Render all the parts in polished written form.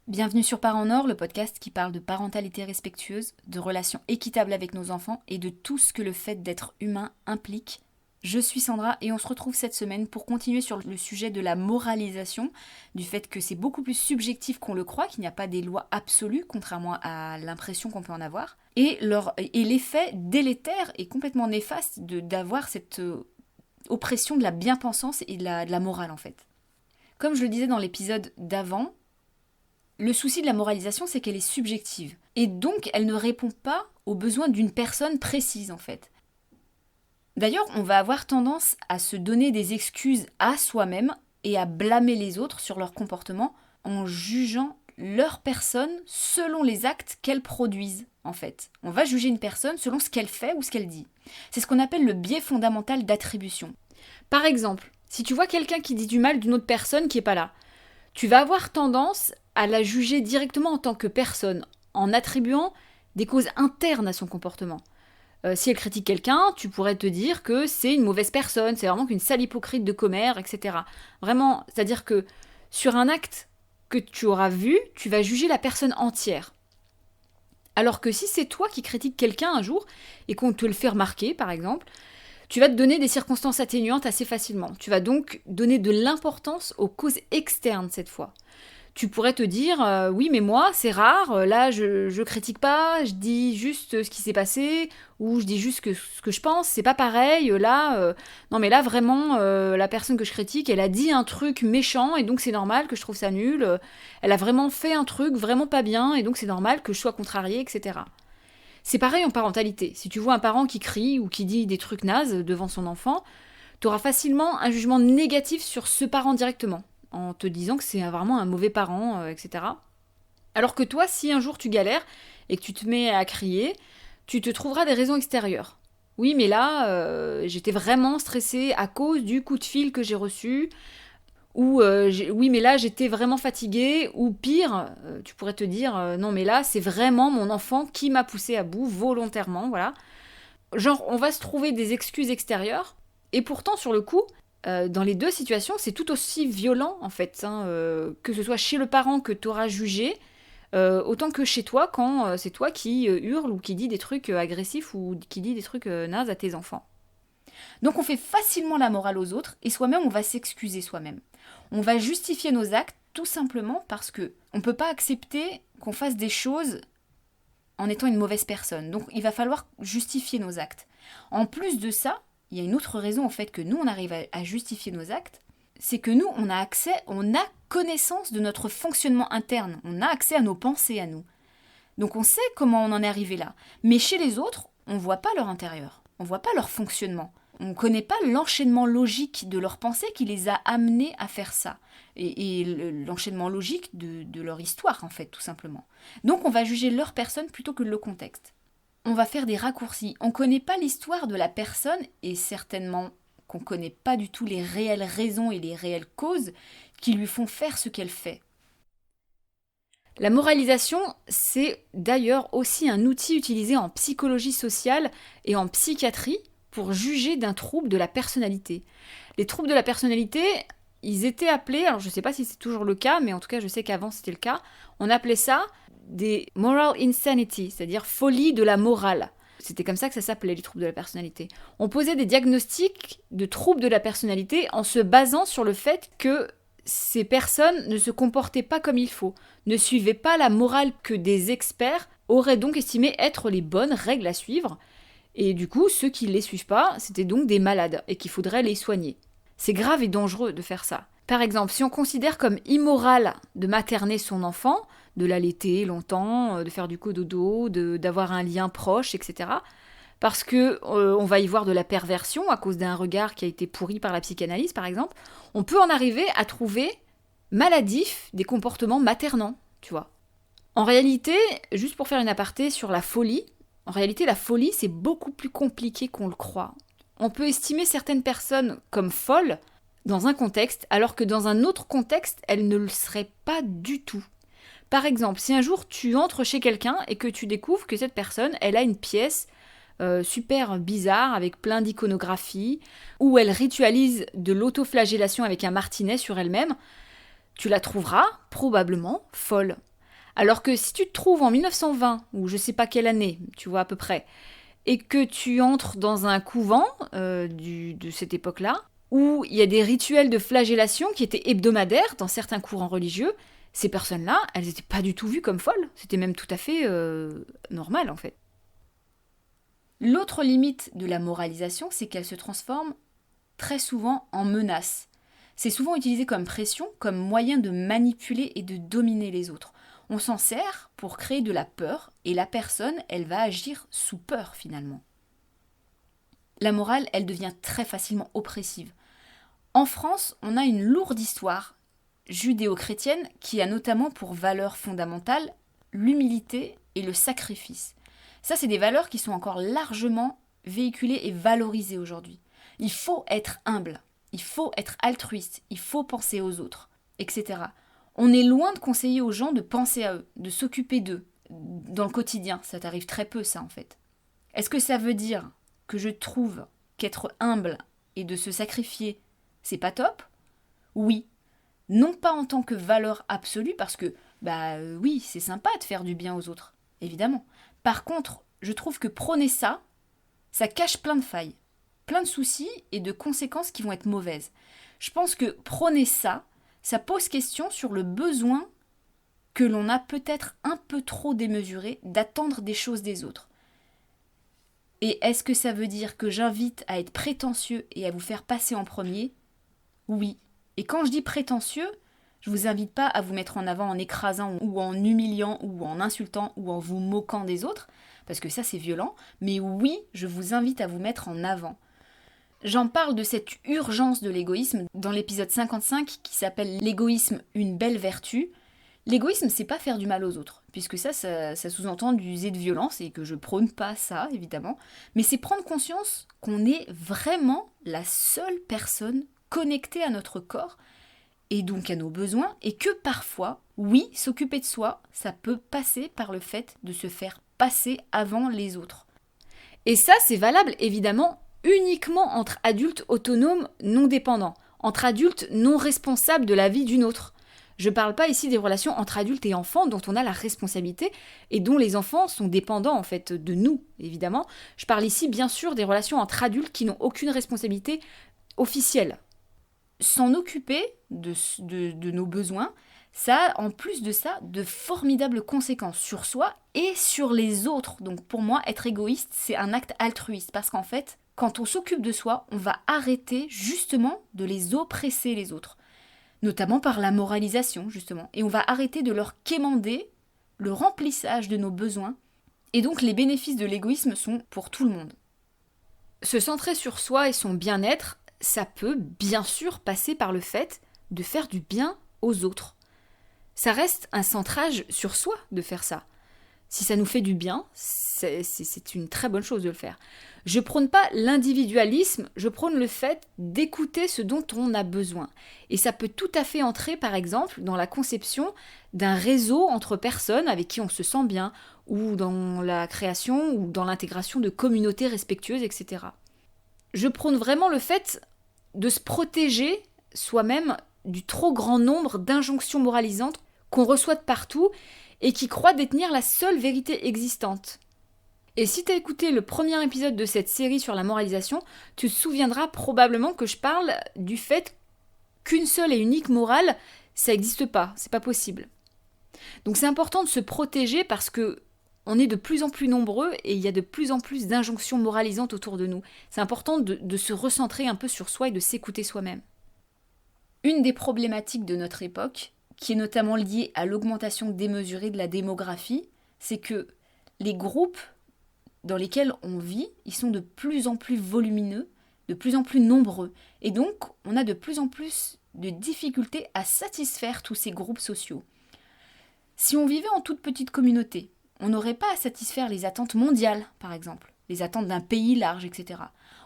Bienvenue sur Parents en Or, le podcast qui parle de parentalité respectueuse, de relations équitables avec nos enfants et de tout ce que le fait d'être humain implique. Je suis Sandra et on se retrouve cette semaine pour continuer sur le sujet de la moralisation, du fait que c'est beaucoup plus subjectif qu'on le croit, qu'il n'y a pas des lois absolues, contrairement à l'impression qu'on peut en avoir, et l'effet délétère et complètement néfaste d'avoir cette oppression de la bien-pensance et de la morale en fait. Comme je le disais dans l'épisode d'avant, le souci de la moralisation, c'est qu'elle est subjective. Et donc, elle ne répond pas aux besoins d'une personne précise, en fait. D'ailleurs, on va avoir tendance à se donner des excuses à soi-même et à blâmer les autres sur leur comportement en jugeant leur personne selon les actes qu'elles produisent, en fait. On va juger une personne selon ce qu'elle fait ou ce qu'elle dit. C'est ce qu'on appelle le biais fondamental d'attribution. Par exemple, si tu vois quelqu'un qui dit du mal d'une autre personne qui n'est pas là, tu vas avoir tendance à la juger directement en tant que personne, en attribuant des causes internes à son comportement. Si elle critique quelqu'un, tu pourrais te dire que c'est une mauvaise personne, c'est vraiment qu'une sale hypocrite de commère, etc. Vraiment, c'est-à-dire que sur un acte que tu auras vu, tu vas juger la personne entière. Alors que si c'est toi qui critiques quelqu'un un jour, et qu'on te le fait remarquer, par exemple, tu vas te donner des circonstances atténuantes assez facilement. Tu vas donc donner de l'importance aux causes externes cette fois. Tu pourrais te dire, oui mais moi c'est rare, là je critique pas, je dis juste ce qui s'est passé, ou je dis juste ce que je pense, c'est pas pareil, non mais là vraiment la personne que je critique, elle a dit un truc méchant et donc c'est normal que je trouve ça nul, elle a vraiment fait un truc vraiment pas bien et donc c'est normal que je sois contrariée, etc. C'est pareil en parentalité. Si tu vois un parent qui crie ou qui dit des trucs nazes devant son enfant, tu auras facilement un jugement négatif sur ce parent directement, en te disant que c'est vraiment un mauvais parent, etc. Alors que toi, si un jour tu galères et que tu te mets à crier, tu te trouveras des raisons extérieures. Oui, mais là, j'étais vraiment stressée à cause du coup de fil que j'ai reçu, ou oui mais là j'étais vraiment fatiguée, ou pire, tu pourrais te dire non mais là c'est vraiment mon enfant qui m'a poussée à bout volontairement, voilà. Genre on va se trouver des excuses extérieures, et pourtant sur le coup, dans les deux situations c'est tout aussi violent en fait, hein, que ce soit chez le parent que tu auras jugé, autant que chez toi quand c'est toi qui hurle ou qui dit des trucs agressifs ou qui dit des trucs nazes à tes enfants. Donc on fait facilement la morale aux autres et soi-même on va s'excuser soi-même. On va justifier nos actes tout simplement parce que on peut pas accepter qu'on fasse des choses en étant une mauvaise personne. Donc il va falloir justifier nos actes. En plus de ça, il y a une autre raison en fait que nous on arrive à justifier nos actes, c'est que nous on a accès, on a connaissance de notre fonctionnement interne, on a accès à nos pensées à nous. Donc on sait comment on en est arrivé là. Mais chez les autres, on voit pas leur intérieur, on voit pas leur fonctionnement. On ne connaît pas l'enchaînement logique de leurs pensées qui les a amenés à faire ça. Et l'enchaînement logique de leur histoire, en fait, tout simplement. Donc on va juger leur personne plutôt que le contexte. On va faire des raccourcis. On ne connaît pas l'histoire de la personne, et certainement qu'on ne connaît pas du tout les réelles raisons et les réelles causes qui lui font faire ce qu'elle fait. La moralisation, c'est d'ailleurs aussi un outil utilisé en psychologie sociale et en psychiatrie pour juger d'un trouble de la personnalité. Les troubles de la personnalité, ils étaient appelés, alors je ne sais pas si c'est toujours le cas, mais en tout cas je sais qu'avant c'était le cas, on appelait ça des moral insanity, c'est-à-dire folie de la morale. C'était comme ça que ça s'appelait, les troubles de la personnalité. On posait des diagnostics de troubles de la personnalité en se basant sur le fait que ces personnes ne se comportaient pas comme il faut, ne suivaient pas la morale que des experts auraient donc estimé être les bonnes règles à suivre. Et du coup, ceux qui ne les suivent pas, c'était donc des malades et qu'il faudrait les soigner. C'est grave et dangereux de faire ça. Par exemple, si on considère comme immoral de materner son enfant, de l'allaiter longtemps, de faire du cododo, d'avoir un lien proche, etc., parce que on va y voir de la perversion à cause d'un regard qui a été pourri par la psychanalyse, par exemple, on peut en arriver à trouver maladifs des comportements maternants, tu vois. En réalité, juste pour faire une aparté sur la folie, en réalité, la folie, c'est beaucoup plus compliqué qu'on le croit. On peut estimer certaines personnes comme folles dans un contexte, alors que dans un autre contexte, elles ne le seraient pas du tout. Par exemple, si un jour tu entres chez quelqu'un et que tu découvres que cette personne, elle a une pièce super bizarre avec plein d'iconographie, où elle ritualise de l'autoflagellation avec un martinet sur elle-même, tu la trouveras probablement folle. Alors que si tu te trouves en 1920, ou je sais pas quelle année, tu vois à peu près, et que tu entres dans un couvent de cette époque-là, où il y a des rituels de flagellation qui étaient hebdomadaires dans certains courants religieux, ces personnes-là, elles n'étaient pas du tout vues comme folles. C'était même tout à fait normal en fait. L'autre limite de la moralisation, c'est qu'elle se transforme très souvent en menace. C'est souvent utilisé comme pression, comme moyen de manipuler et de dominer les autres. On s'en sert pour créer de la peur et la personne, elle va agir sous peur finalement. La morale, elle devient très facilement oppressive. En France, on a une lourde histoire judéo-chrétienne qui a notamment pour valeur fondamentale l'humilité et le sacrifice. Ça, c'est des valeurs qui sont encore largement véhiculées et valorisées aujourd'hui. Il faut être humble, il faut être altruiste, il faut penser aux autres, etc. On est loin de conseiller aux gens de penser à eux, de s'occuper d'eux. Dans le quotidien, ça t'arrive très peu ça en fait. Est-ce que ça veut dire que je trouve qu'être humble et de se sacrifier, c'est pas top ? Oui. Non pas en tant que valeur absolue, parce que, oui, c'est sympa de faire du bien aux autres, évidemment. Par contre, je trouve que prôner ça, ça cache plein de failles, plein de soucis et de conséquences qui vont être mauvaises. Je pense que prôner ça, ça pose question sur le besoin que l'on a peut-être un peu trop démesuré d'attendre des choses des autres. Et est-ce que ça veut dire que j'invite à être prétentieux et à vous faire passer en premier ? Oui. Et quand je dis prétentieux, je vous invite pas à vous mettre en avant en écrasant ou en humiliant ou en insultant ou en vous moquant des autres, parce que ça c'est violent, mais oui, je vous invite à vous mettre en avant. J'en parle de cette urgence de l'égoïsme dans l'épisode 55 qui s'appelle l'égoïsme, une belle vertu. L'égoïsme, c'est pas faire du mal aux autres, puisque ça sous-entend d'user de violence et que je prône pas ça, évidemment, mais c'est prendre conscience qu'on est vraiment la seule personne connectée à notre corps et donc à nos besoins, et que parfois, oui, s'occuper de soi, ça peut passer par le fait de se faire passer avant les autres. Et ça, c'est valable évidemment uniquement entre adultes autonomes non dépendants, entre adultes non responsables de la vie d'une autre. Je ne parle pas ici des relations entre adultes et enfants dont on a la responsabilité et dont les enfants sont dépendants en fait de nous, évidemment. Je parle ici bien sûr des relations entre adultes qui n'ont aucune responsabilité officielle. S'en occuper de nos besoins, ça a en plus de ça de formidables conséquences sur soi et sur les autres. Donc pour moi, être égoïste, c'est un acte altruiste parce qu'en fait, quand on s'occupe de soi, on va arrêter justement de les oppresser les autres. Notamment par la moralisation, justement. Et on va arrêter de leur quémander le remplissage de nos besoins. Et donc les bénéfices de l'égoïsme sont pour tout le monde. Se centrer sur soi et son bien-être, ça peut bien sûr passer par le fait de faire du bien aux autres. Ça reste un centrage sur soi de faire ça. Si ça nous fait du bien, c'est une très bonne chose de le faire. Je prône pas l'individualisme, je prône le fait d'écouter ce dont on a besoin. Et ça peut tout à fait entrer, par exemple, dans la conception d'un réseau entre personnes avec qui on se sent bien, ou dans la création ou dans l'intégration de communautés respectueuses, etc. Je prône vraiment le fait de se protéger soi-même du trop grand nombre d'injonctions moralisantes qu'on reçoit de partout et qui croient détenir la seule vérité existante. Et si tu as écouté le premier épisode de cette série sur la moralisation, tu te souviendras probablement que je parle du fait qu'une seule et unique morale, ça n'existe pas, c'est pas possible. Donc c'est important de se protéger parce que on est de plus en plus nombreux et il y a de plus en plus d'injonctions moralisantes autour de nous. C'est important de se recentrer un peu sur soi et de s'écouter soi-même. Une des problématiques de notre époque, qui est notamment liée à l'augmentation démesurée de la démographie, c'est que les groupes dans lesquels on vit, ils sont de plus en plus volumineux, de plus en plus nombreux. Et donc, on a de plus en plus de difficultés à satisfaire tous ces groupes sociaux. Si on vivait en toute petite communauté, on n'aurait pas à satisfaire les attentes mondiales, par exemple, les attentes d'un pays large, etc.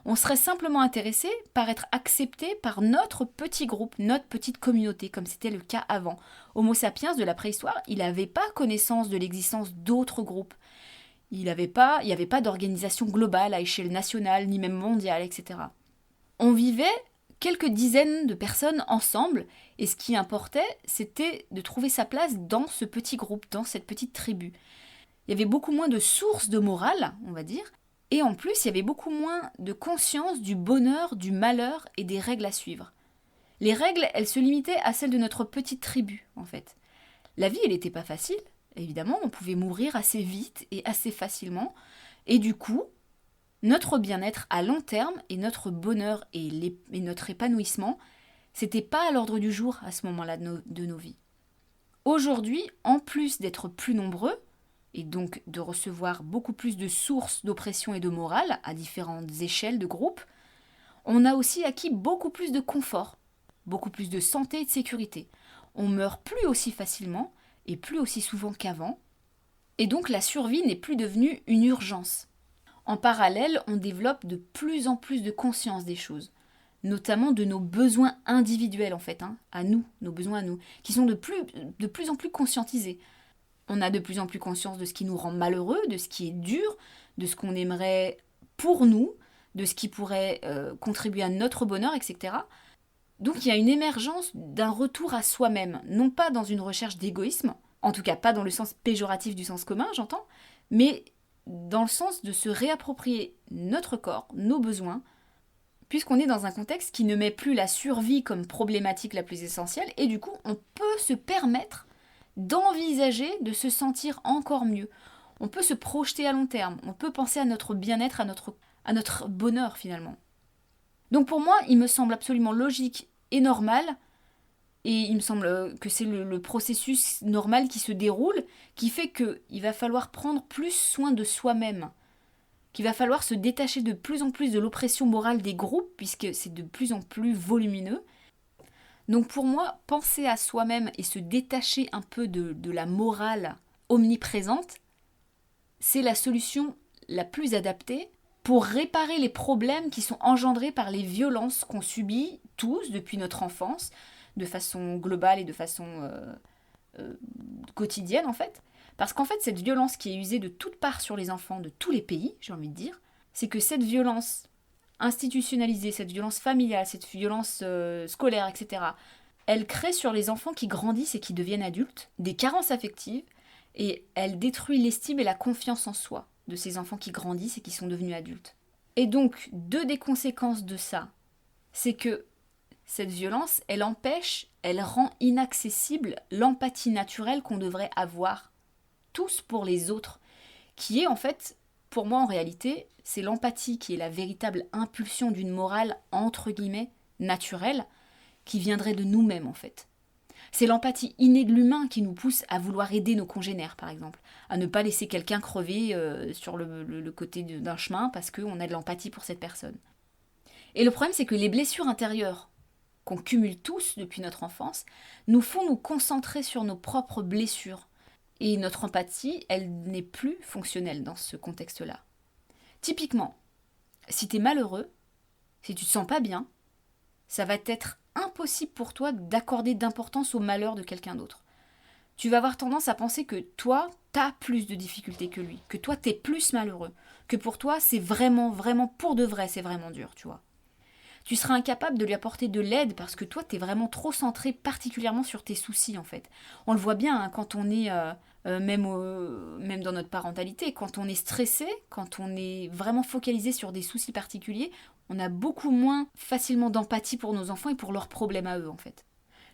On serait simplement intéressé par être accepté par notre petit groupe, notre petite communauté, comme c'était le cas avant. Homo sapiens de la préhistoire, il n'avait pas connaissance de l'existence d'autres groupes. Il n'y avait pas d'organisation globale à échelle nationale, ni même mondiale, etc. On vivait quelques dizaines de personnes ensemble, et ce qui importait, c'était de trouver sa place dans ce petit groupe, dans cette petite tribu. Il y avait beaucoup moins de sources de morale, on va dire, et en plus, il y avait beaucoup moins de conscience du bonheur, du malheur et des règles à suivre. Les règles, elles se limitaient à celles de notre petite tribu, en fait. La vie, elle n'était pas facile, évidemment, on pouvait mourir assez vite et assez facilement, et du coup, notre bien-être à long terme et notre bonheur et notre épanouissement, c'était pas à l'ordre du jour à ce moment-là de nos vies. Aujourd'hui, en plus d'être plus nombreux, et donc de recevoir beaucoup plus de sources d'oppression et de morale à différentes échelles de groupe, on a aussi acquis beaucoup plus de confort, beaucoup plus de santé et de sécurité. On meurt plus aussi facilement et plus aussi souvent qu'avant, et donc la survie n'est plus devenue une urgence. En parallèle, on développe de plus en plus de conscience des choses, notamment de nos besoins individuels en fait, à nous, nos besoins à nous, qui sont de plus en plus conscientisés. On a de plus en plus conscience de ce qui nous rend malheureux, de ce qui est dur, de ce qu'on aimerait pour nous, de ce qui pourrait contribuer à notre bonheur, etc. Donc il y a une émergence d'un retour à soi-même, non pas dans une recherche d'égoïsme, en tout cas pas dans le sens péjoratif du sens commun, j'entends, mais dans le sens de se réapproprier notre corps, nos besoins, puisqu'on est dans un contexte qui ne met plus la survie comme problématique la plus essentielle, et du coup on peut se permettre d'envisager de se sentir encore mieux. On peut se projeter à long terme, on peut penser à notre bien-être, à notre bonheur finalement. Donc pour moi, il me semble absolument logique et normal, et il me semble que c'est le processus normal qui se déroule, qui fait qu'il va falloir prendre plus soin de soi-même, qu'il va falloir se détacher de plus en plus de l'oppression morale des groupes, puisque c'est de plus en plus volumineux. Donc pour moi, penser à soi-même et se détacher un peu de la morale omniprésente, c'est la solution la plus adaptée pour réparer les problèmes qui sont engendrés par les violences qu'on subit tous depuis notre enfance, de façon globale et de façon quotidienne en fait. Parce qu'en fait, cette violence qui est usée de toutes parts sur les enfants de tous les pays, j'ai envie de dire, c'est que cette violence institutionnalisée, cette violence familiale, cette violence scolaire, etc., elle crée sur les enfants qui grandissent et qui deviennent adultes des carences affectives et elle détruit l'estime et la confiance en soi de ces enfants qui grandissent et qui sont devenus adultes. Et donc, deux des conséquences de ça, c'est que cette violence, elle empêche, elle rend inaccessible l'empathie naturelle qu'on devrait avoir tous pour les autres, qui est en fait, pour moi en réalité, c'est l'empathie qui est la véritable impulsion d'une morale entre guillemets naturelle, qui viendrait de nous-mêmes en fait. C'est l'empathie innée de l'humain qui nous pousse à vouloir aider nos congénères, par exemple, à ne pas laisser quelqu'un crever sur le côté d'un chemin parce qu'on a de l'empathie pour cette personne. Et le problème, c'est que les blessures intérieures qu'on cumule tous depuis notre enfance nous font nous concentrer sur nos propres blessures. Et notre empathie, elle n'est plus fonctionnelle dans ce contexte-là. Typiquement, si tu es malheureux, si tu te sens pas bien, ça va être impossible pour toi d'accorder d'importance au malheur de quelqu'un d'autre. Tu vas avoir tendance à penser que toi, t'as plus de difficultés que lui, que toi, t'es plus malheureux, que pour toi, c'est vraiment, vraiment, pour de vrai, c'est vraiment dur, tu vois. Tu seras incapable de lui apporter de l'aide parce que toi, t'es vraiment trop centré particulièrement sur tes soucis, en fait. On le voit bien quand on est, même dans notre parentalité, quand on est stressé, quand on est vraiment focalisé sur des soucis particuliers, on a beaucoup moins facilement d'empathie pour nos enfants et pour leurs problèmes à eux, en fait.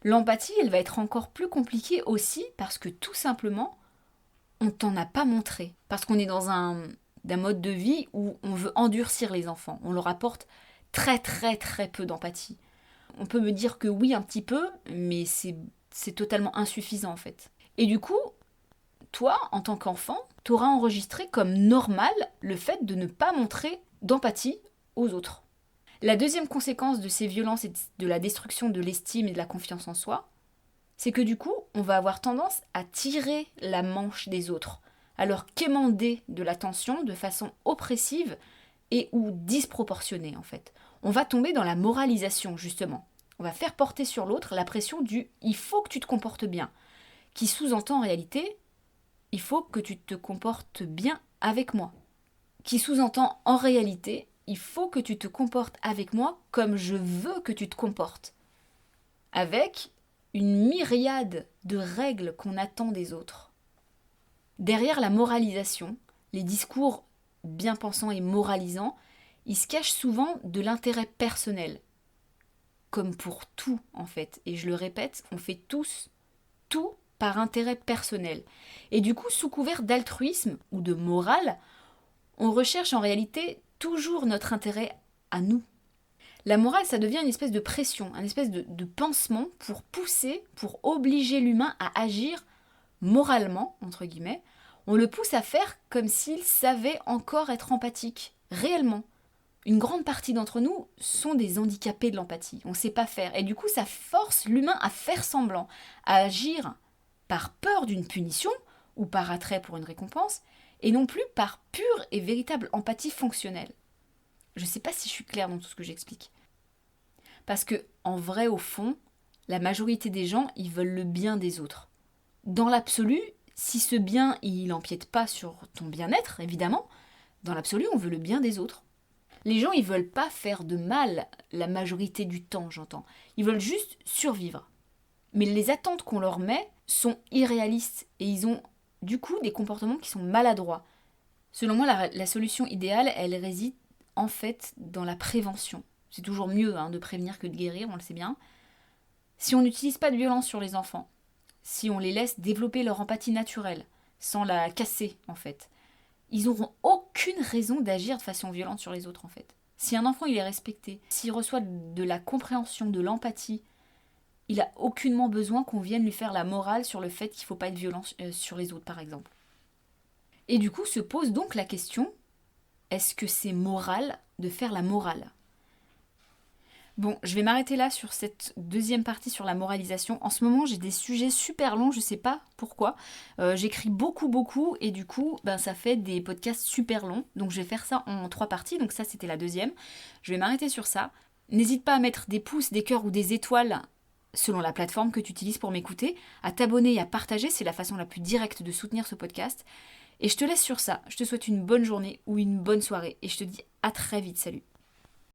L'empathie, elle va être encore plus compliquée aussi parce que tout simplement, on t'en a pas montré. Parce qu'on est dans un mode de vie où on veut endurcir les enfants. On leur apporte très très très peu d'empathie. On peut me dire que oui un petit peu, mais c'est totalement insuffisant en fait. Et du coup, toi, en tant qu'enfant, t'auras enregistré comme normal le fait de ne pas montrer d'empathie aux autres. La deuxième conséquence de ces violences et de la destruction de l'estime et de la confiance en soi, c'est que du coup, on va avoir tendance à tirer la manche des autres, à leur quémander de l'attention de façon oppressive et ou disproportionnée en fait. On va tomber dans la moralisation justement. On va faire porter sur l'autre la pression du « il faut que tu te comportes bien », qui sous-entend en réalité « il faut que tu te comportes bien avec moi », qui sous-entend en réalité « il faut que tu te comportes avec moi comme je veux que tu te comportes. Avec une myriade de règles qu'on attend des autres. Derrière la moralisation, les discours bien pensants et moralisants, ils se cachent souvent de l'intérêt personnel. Comme pour tout, en fait. Et je le répète, on fait tous tout par intérêt personnel. Et du coup, sous couvert d'altruisme ou de morale, on recherche en réalité toujours notre intérêt à nous. La morale, ça devient une espèce de pression, une espèce de pansement pour pousser, pour obliger l'humain à agir moralement, entre guillemets. On le pousse à faire comme s'il savait encore être empathique, réellement. Une grande partie d'entre nous sont des handicapés de l'empathie. On ne sait pas faire. Et du coup, ça force l'humain à faire semblant, à agir par peur d'une punition ou par attrait pour une récompense, et non plus par pure et véritable empathie fonctionnelle. Je ne sais pas si je suis claire dans tout ce que j'explique. Parce que, en vrai, au fond, la majorité des gens, ils veulent le bien des autres. Dans l'absolu, si ce bien, il n'empiète pas sur ton bien-être, évidemment, dans l'absolu, on veut le bien des autres. Les gens, ils veulent pas faire de mal la majorité du temps, j'entends. Ils veulent juste survivre. Mais les attentes qu'on leur met sont irréalistes et ils ont du coup des comportements qui sont maladroits. Selon moi, la solution idéale, elle réside en fait dans la prévention. C'est toujours mieux de prévenir que de guérir, on le sait bien. Si on n'utilise pas de violence sur les enfants, si on les laisse développer leur empathie naturelle, sans la casser en fait, ils n'auront aucune raison d'agir de façon violente sur les autres en fait. Si un enfant il est respecté, s'il reçoit de la compréhension, de l'empathie, il n'a aucunement besoin qu'on vienne lui faire la morale sur le fait qu'il ne faut pas être violent sur les autres par exemple. Et du coup se pose donc la question, est-ce que c'est moral de faire la morale ? Bon, je vais m'arrêter là sur cette deuxième partie sur la moralisation. En ce moment, j'ai des sujets super longs, je sais pas pourquoi. J'écris beaucoup et du coup, ça fait des podcasts super longs. Donc je vais faire ça en 3 parties, donc ça c'était la deuxième. Je vais m'arrêter sur ça. N'hésite pas à mettre des pouces, des cœurs ou des étoiles selon la plateforme que tu utilises pour m'écouter, à t'abonner et à partager, c'est la façon la plus directe de soutenir ce podcast. Et je te laisse sur ça. Je te souhaite une bonne journée ou une bonne soirée et je te dis à très vite, salut.